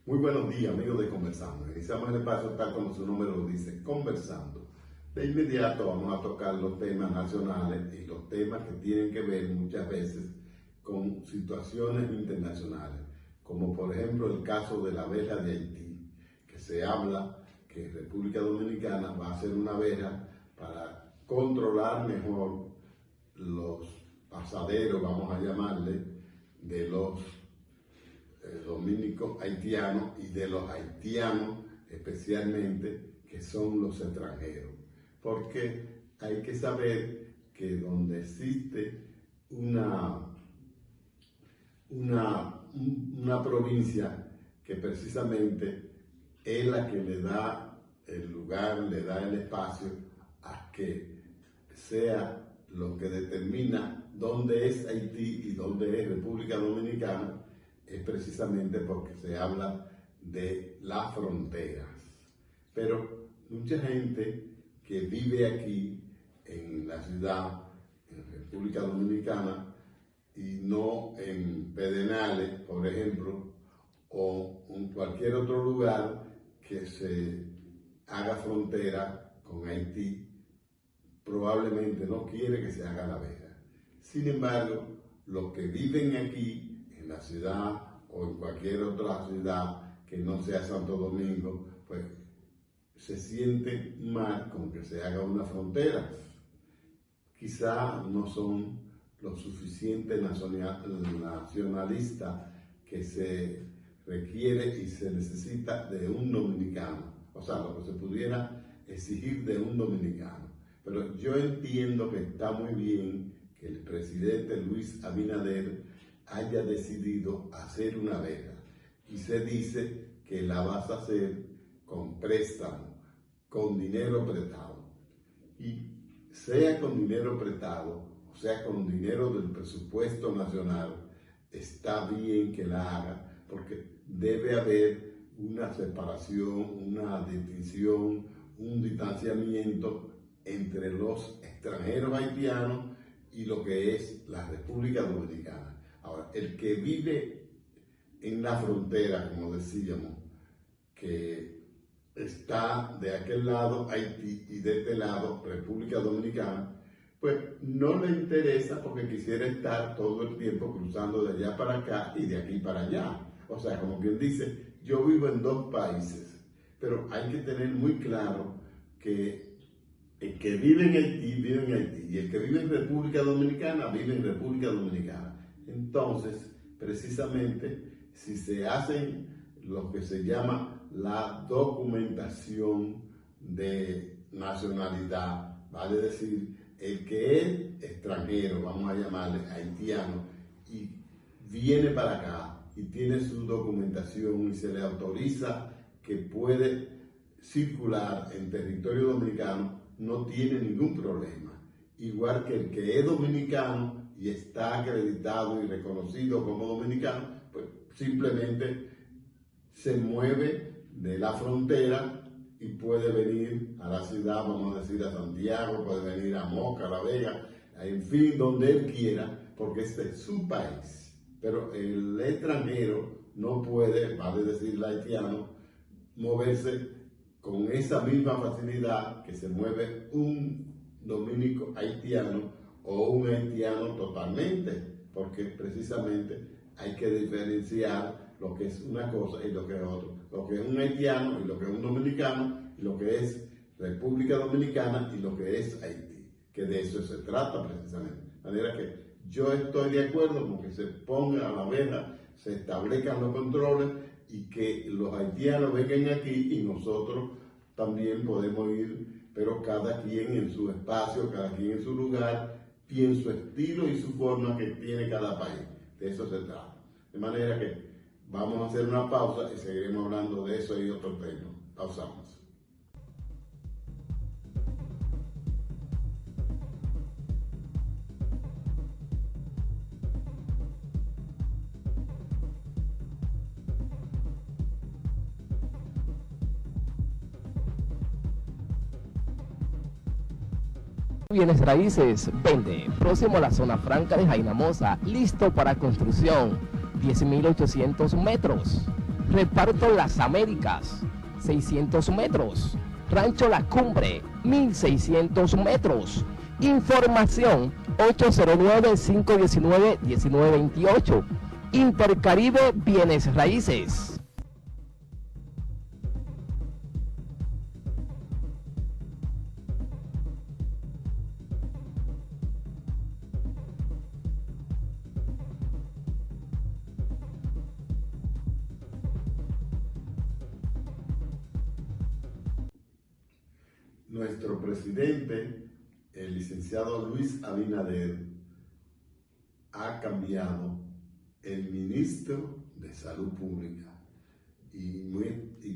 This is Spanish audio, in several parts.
Muy buenos días, amigos de Conversando. Iniciamos el espacio tal como su nombre lo dice, Conversando. De inmediato vamos a tocar los temas nacionales y los temas que tienen que ver muchas veces con situaciones internacionales, como por ejemplo el caso de la verja de Haití, que se habla que República Dominicana va a hacer una verja para controlar mejor los pasaderos, vamos a llamarle, de los dominicos haitianos y de los haitianos especialmente, que son los extranjeros. Porque hay que saber que donde existe una provincia que precisamente es la que le da el lugar, le da el espacio a que sea lo que determina dónde es Haití y dónde es República Dominicana, es precisamente porque se habla de las fronteras. Pero mucha gente que vive aquí en la ciudad, en República Dominicana, y no en Pedernales, por ejemplo, o en cualquier otro lugar que se haga frontera con Haití, probablemente no quiere que se haga la verja. Sin embargo, los que viven aquí en la ciudad o en cualquier otra ciudad que no sea Santo Domingo, pues se sienten mal con que se haga una frontera. Quizá no son lo suficiente nacionalistas que se requiere y se necesita de un dominicano, o sea, lo que se pudiera exigir de un dominicano. Pero yo entiendo que está muy bien que el presidente Luis Abinader haya decidido hacer una verja, y se dice que la vas a hacer con préstamo, con dinero prestado. Y sea con dinero prestado, o sea con dinero del presupuesto nacional, está bien que la haga, porque debe haber una separación, una distinción, un distanciamiento entre los extranjeros haitianos y lo que es la República Dominicana. Ahora, el que vive en la frontera, como decíamos, que está de aquel lado Haití y de este lado República Dominicana, pues no le interesa porque quisiera estar todo el tiempo cruzando de allá para acá y de aquí para allá. O sea, como quien dice, yo vivo en dos países, pero hay que tener muy claro que el que vive en Haití, vive en Haití, y el que vive en República Dominicana, vive en República Dominicana. Entonces, precisamente, si se hacen lo que se llama la documentación de nacionalidad, vale decir, el que es extranjero, vamos a llamarle haitiano, y viene para acá y tiene su documentación y se le autoriza que puede circular en territorio dominicano, no tiene ningún problema. Igual que el que es dominicano y está acreditado y reconocido como dominicano, pues simplemente se mueve de la frontera y puede venir a la ciudad, vamos a decir a Santiago, puede venir a Moca, a La Vega, en fin, donde él quiera, porque este es su país. Pero el extranjero no puede, vale decir el haitiano, moverse con esa misma facilidad que se mueve un dominico haitiano o un haitiano totalmente, porque precisamente hay que diferenciar lo que es una cosa y lo que es otro, lo que es un haitiano y lo que es un dominicano, y lo que es República Dominicana y lo que es Haití, que de eso se trata precisamente. De manera que yo estoy de acuerdo con que se ponga a la verja, se establezcan los controles y que los haitianos vengan aquí y nosotros también podemos ir, pero cada quien en su espacio, cada quien en su lugar y en su estilo y su forma que tiene cada país. De eso se trata. De manera que vamos a hacer una pausa y seguiremos hablando de eso y otros temas. Pausamos. Bienes raíces, vende, próximo a la zona franca de Jainamosa, listo para construcción, 10.800 metros. Reparto Las Américas, 600 metros. Rancho La Cumbre, 1600 metros. Información 809-519-1928. Intercaribe Bienes Raíces. Nuestro presidente, el licenciado Luis Abinader, ha cambiado el ministro de Salud Pública. Y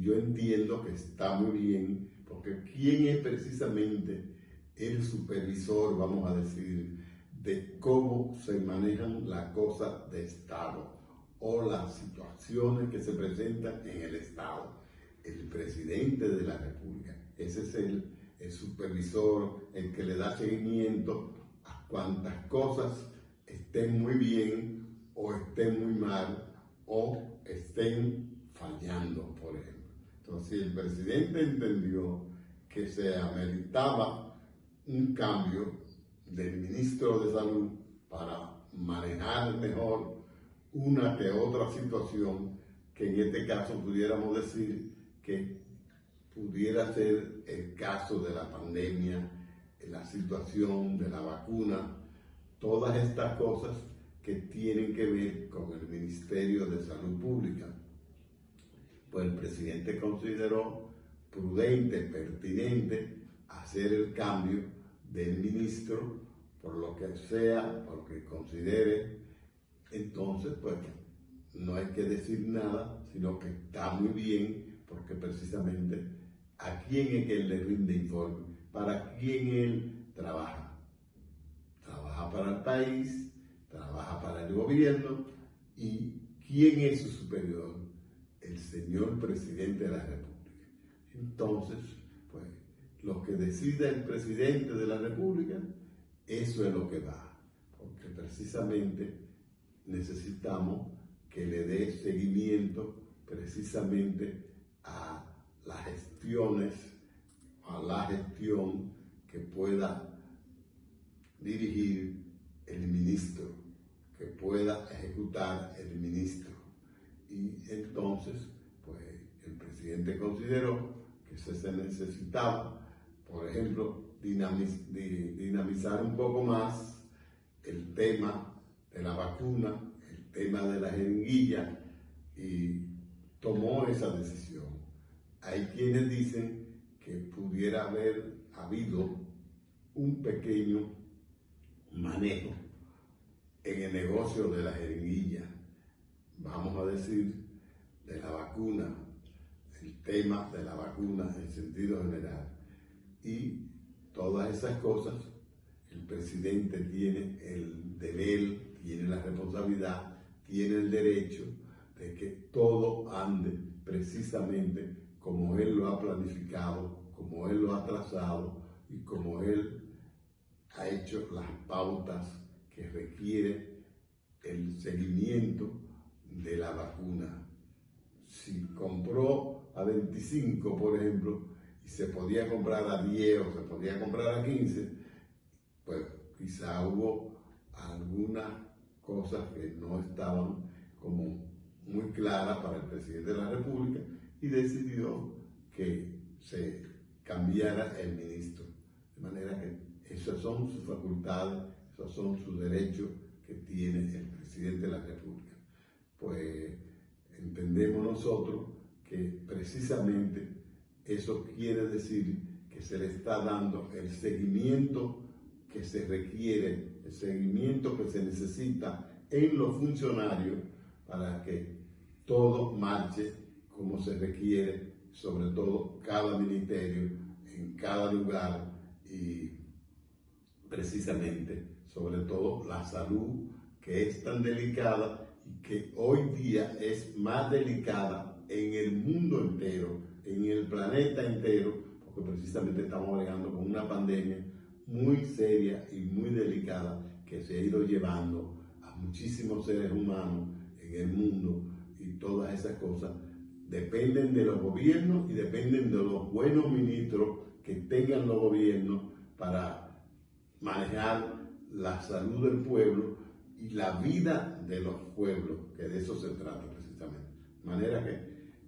yo entiendo que está muy bien, porque ¿quién es precisamente el supervisor, vamos a decir, de cómo se manejan las cosas de Estado o las situaciones que se presentan en el Estado? El presidente de la República. Ese es el supervisor, el que le da seguimiento a cuantas cosas estén muy bien o estén muy mal o estén fallando, por ejemplo. Entonces, si el presidente entendió que se ameritaba un cambio del ministro de Salud para manejar mejor una que otra situación, que en este caso pudiéramos decir que pudiera ser el caso de la pandemia, la situación de la vacuna, todas estas cosas que tienen que ver con el Ministerio de Salud Pública. Pues el presidente consideró prudente, pertinente, hacer el cambio del ministro, por lo que sea, por lo que considere. Entonces, pues, no hay que decir nada, sino que está muy bien, porque precisamente a quién es que él le rinde informe, para quién él trabaja. Trabaja para el país, trabaja para el gobierno, y ¿quién es su superior? El señor presidente de la República. Entonces, pues, lo que decida el presidente de la República, eso es lo que va, porque precisamente necesitamos que le dé seguimiento precisamente a las gestiones, a la gestión que pueda dirigir el ministro, que pueda ejecutar el ministro. Y entonces, pues, el presidente consideró que se necesitaba, por ejemplo, dinamizar un poco más el tema de la vacuna, el tema de la jeringuilla, y tomó esa decisión. Hay quienes dicen que pudiera haber habido un pequeño manejo en el negocio de la jeringuilla, vamos a decir, de la vacuna, el tema de la vacuna en sentido general. Y todas esas cosas, el presidente tiene el deber, tiene la responsabilidad, tiene el derecho de que todo ande precisamente como él lo ha planificado, como él lo ha trazado y como él ha hecho las pautas que requiere el seguimiento de la vacuna. Si compró a 25, por ejemplo, y se podía comprar a 10 o se podía comprar a 15, pues quizá hubo algunas cosas que no estaban como muy claras para el presidente de la República, y decidió que se cambiara el ministro. De manera que esas son sus facultades, esos son sus derechos que tiene el presidente de la República. Pues entendemos nosotros que precisamente eso quiere decir que se le está dando el seguimiento que se requiere, el seguimiento que se necesita en los funcionarios para que todo marche como se requiere, sobre todo cada ministerio, en cada lugar, y precisamente, sobre todo, la salud, que es tan delicada y que hoy día es más delicada en el mundo entero, en el planeta entero, porque precisamente estamos bregando con una pandemia muy seria y muy delicada que se ha ido llevando a muchísimos seres humanos en el mundo, y todas esas cosas dependen de los gobiernos y dependen de los buenos ministros que tengan los gobiernos para manejar la salud del pueblo y la vida de los pueblos, que de eso se trata precisamente. De manera que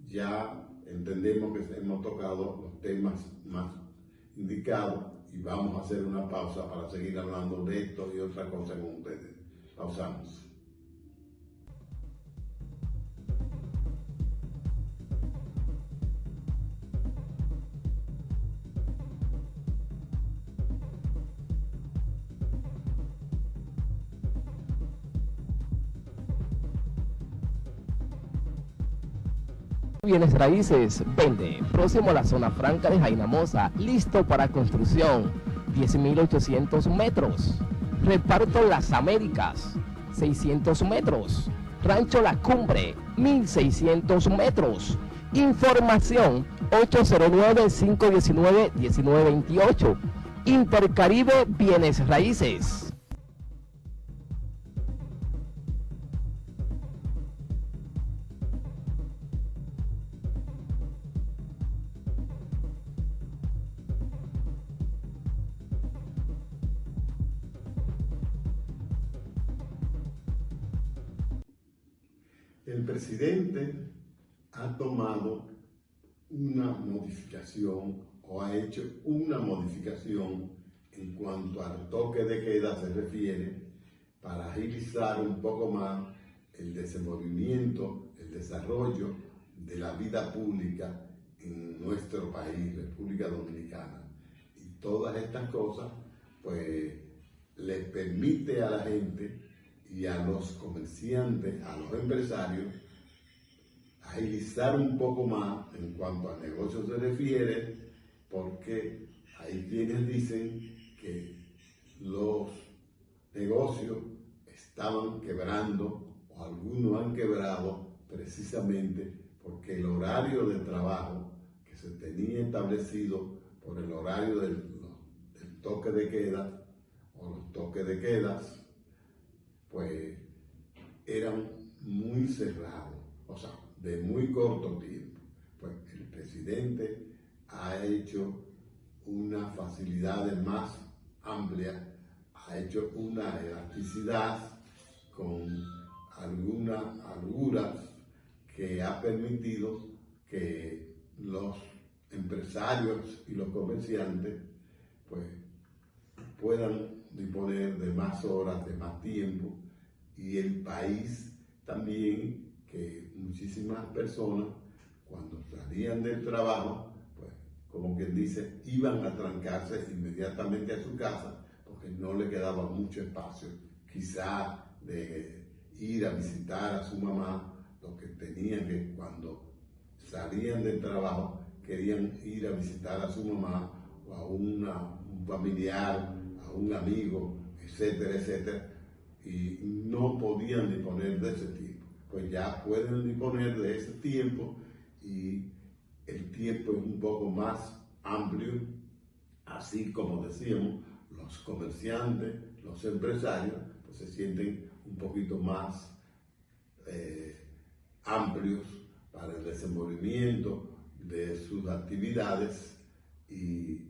ya entendemos que hemos tocado los temas más indicados y vamos a hacer una pausa para seguir hablando de esto y otra cosa con ustedes. Pausamos. Bienes Raíces vende, próximo a la zona franca de Jainamosa, listo para construcción, 10.800 metros. Reparto Las Américas, 600 metros. Rancho La Cumbre, 1.600 metros. Información 809-519-1928. Intercaribe Bienes Raíces. El presidente ha tomado una modificación o ha hecho una modificación en cuanto al toque de queda se refiere para agilizar un poco más el desenvolvimiento, el desarrollo de la vida pública en nuestro país, República Dominicana. Y todas estas cosas, pues, les permite a la gente y a los comerciantes, a los empresarios, agilizar un poco más en cuanto a negocios se refiere, porque hay quienes dicen que los negocios estaban quebrando o algunos han quebrado precisamente porque el horario de trabajo que se tenía establecido por el horario del toque de queda o los toques de quedas, pues eran muy cerrados, o sea, de muy corto tiempo. Pues el presidente ha hecho una facilidad más amplia, ha hecho una elasticidad con algunas holguras que ha permitido que los empresarios y los comerciantes pues puedan disponer de más horas, de más tiempo, y el país también, que muchísimas personas cuando salían del trabajo, pues como quien dice, iban a trancarse inmediatamente a su casa porque no le quedaba mucho espacio, quizá de ir a visitar a su mamá, los que tenían que cuando salían del trabajo querían ir a visitar a su mamá o a un familiar, a un amigo, etcétera, etcétera, y no podían disponer de ese tiempo. Pues ya pueden disponer de ese tiempo y el tiempo es un poco más amplio, así como decíamos, los comerciantes, los empresarios, pues se sienten un poquito más amplios para el desenvolvimiento de sus actividades y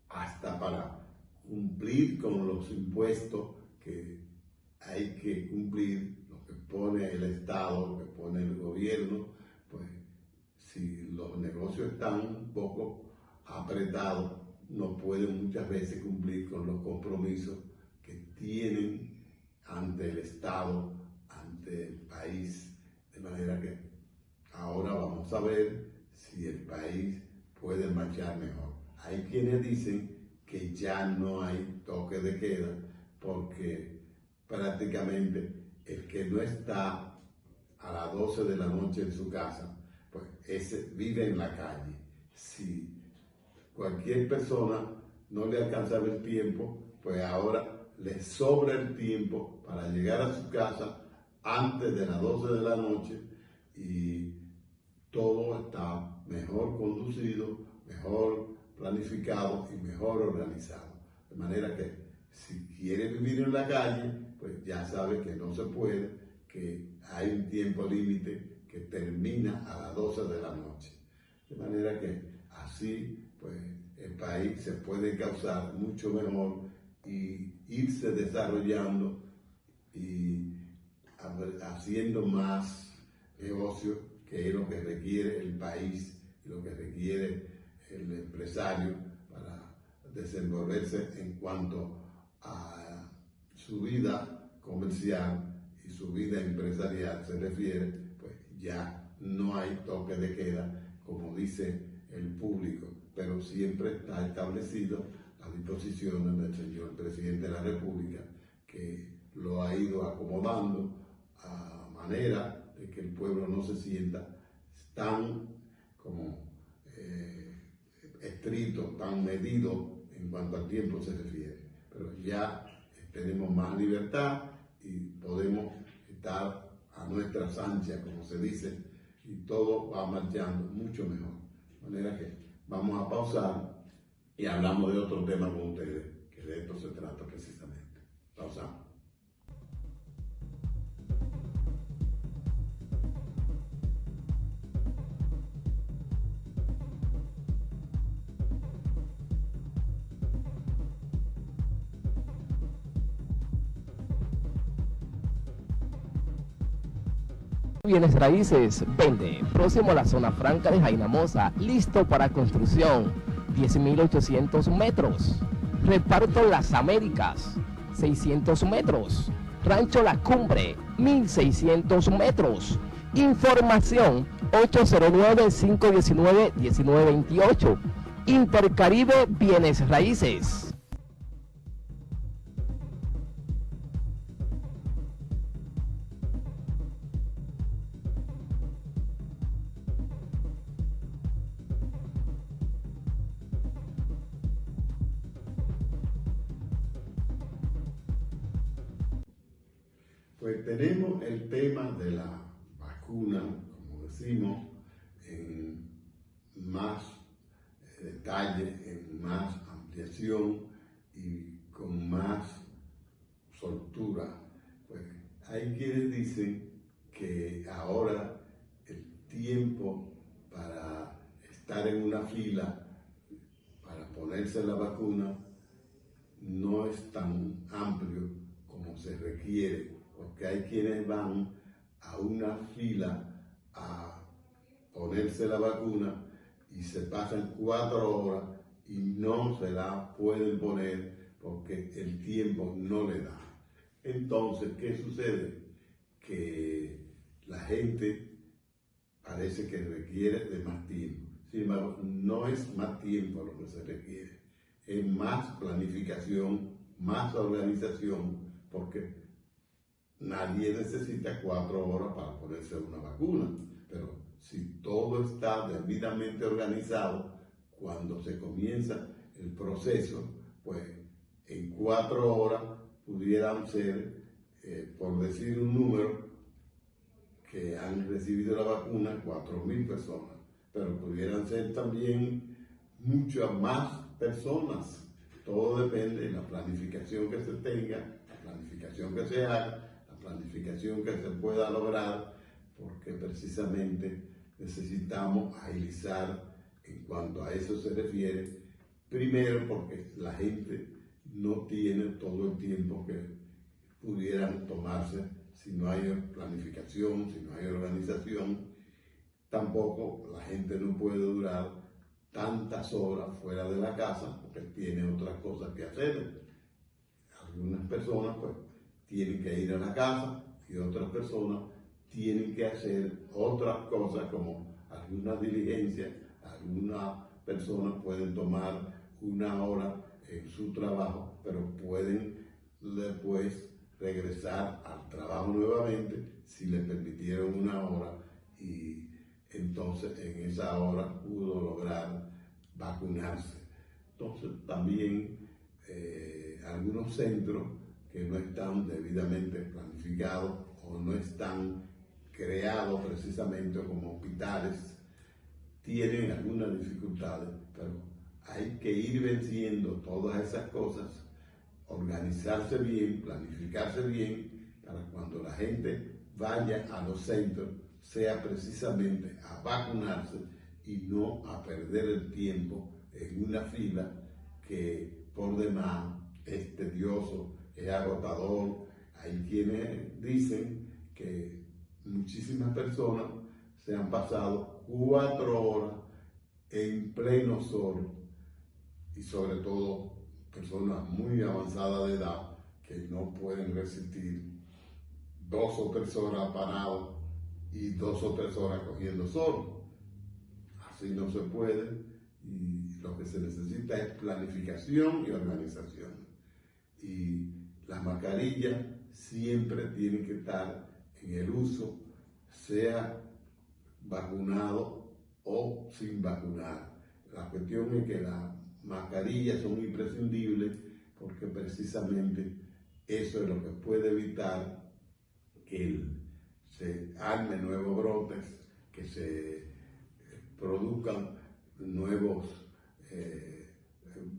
hasta para cumplir con los impuestos que hay que cumplir, lo que pone el Estado, lo que pone el gobierno. Pues si los negocios están un poco apretados, no pueden muchas veces cumplir con los compromisos que tienen ante el Estado, ante el país. De manera que ahora vamos a ver si el país puede marchar mejor. Hay quienes dicen que ya no hay toque de queda porque prácticamente el que no está a las 12 de la noche en su casa, pues ese vive en la calle. Si cualquier persona no le alcanzaba el tiempo, pues ahora le sobra el tiempo para llegar a su casa antes de las 12 de la noche y todo está mejor conducido, mejor planificado y mejor organizado. De manera que si quiere vivir en la calle, pues ya sabe que no se puede, que hay un tiempo límite que termina a las 12 de la noche. De manera que así pues, el país se puede causar mucho mejor y irse desarrollando y haciendo más negocio, que es lo que requiere el país y lo que requiere el empresario para desenvolverse en cuanto a su vida comercial y su vida empresarial se refiere, pues ya no hay toque de queda, como dice el público, pero siempre está establecido a disposición del señor presidente de la República, que lo ha ido acomodando a manera de que el pueblo no se sienta tan como estricto, tan medido en cuanto al tiempo se refiere. Pero ya tenemos más libertad y podemos estar a nuestras anchas, como se dice, y todo va marchando mucho mejor. De manera que vamos a pausar y hablamos de otro tema con ustedes, que de esto se trata precisamente. Pausamos. Bienes raíces, vende, próximo a la zona franca de Jainamosa, listo para construcción, 10.800 metros. Reparto Las Américas, 600 metros. Rancho La Cumbre, 1.600 metros. Información, 809-519-1928. Intercaribe Bienes Raíces. Pues tenemos el tema de la vacuna, como decimos, en más detalle, en más ampliación y con más soltura. Pues hay quienes dicen que ahora el tiempo para estar en una fila para ponerse la vacuna no es tan amplio como se requiere, porque hay quienes van a una fila a ponerse la vacuna y se pasan 4 horas y no se la pueden poner porque el tiempo no le da. Entonces, ¿qué sucede? Que la gente parece que requiere de más tiempo. Sin embargo, no es más tiempo lo que se requiere, es más planificación, más organización, porque nadie necesita 4 horas para ponerse una vacuna, pero si todo está debidamente organizado, cuando se comienza el proceso, pues en 4 horas pudieran ser, por decir un número, que han recibido la vacuna 4.000 personas, pero pudieran ser también muchas más personas. Todo depende de la planificación que se tenga, la planificación que se haga, planificación que se pueda lograr, porque precisamente necesitamos agilizar en cuanto a eso se refiere. Primero, porque la gente no tiene todo el tiempo que pudieran tomarse si no hay planificación, si no hay organización. Tampoco la gente no puede durar tantas horas fuera de la casa porque tiene otras cosas que hacer. Algunas personas pues tienen que ir a la casa y otras personas tienen que hacer otras cosas como alguna diligencia. Algunas personas pueden tomar 1 hora en su trabajo, pero pueden después regresar al trabajo nuevamente si les permitieron 1 hora y entonces en esa hora pudo lograr vacunarse. Entonces también algunos centros que no están debidamente planificados o no están creados precisamente como hospitales, tienen algunas dificultades, pero hay que ir venciendo todas esas cosas, organizarse bien, planificarse bien, para cuando la gente vaya a los centros, sea precisamente a vacunarse y no a perder el tiempo en una fila que por demás es tedioso, es agotador. Hay quienes dicen que muchísimas personas se han pasado 4 horas en pleno sol, y sobre todo personas muy avanzadas de edad que no pueden resistir 2 o 3 horas parados y 2 o 3 horas cogiendo sol. Así no se puede, y lo que se necesita es planificación y organización. Y las mascarillas siempre tienen que estar en el uso, sea vacunado o sin vacunar. La cuestión es que las mascarillas son imprescindibles porque precisamente eso es lo que puede evitar que se armen nuevos brotes, que se produzcan nuevos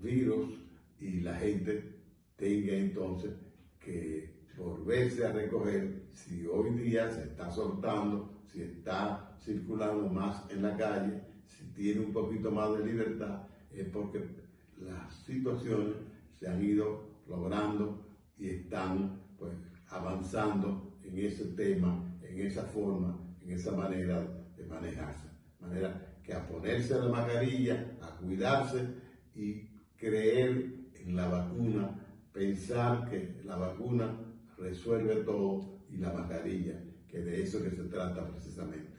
virus y la gente tenga entonces que volverse a recoger. Si hoy día se está soltando, si está circulando más en la calle, si tiene un poquito más de libertad, es porque las situaciones se han ido logrando y están pues avanzando en ese tema, en esa forma, en esa manera de manejarse. De manera que a ponerse la mascarilla, a cuidarse y creer en la vacuna, pensar que la vacuna resuelve todo y la mascarilla, que de eso que se trata precisamente.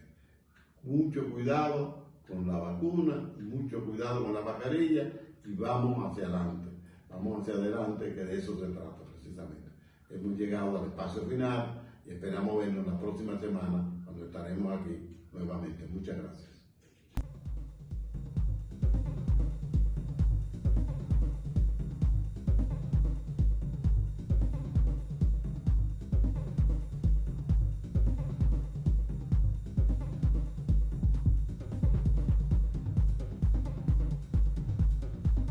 Mucho cuidado con la vacuna, mucho cuidado con la mascarilla y vamos hacia adelante, que de eso se trata precisamente. Hemos llegado al espacio final y esperamos vernos la próxima semana cuando estaremos aquí nuevamente. Muchas gracias.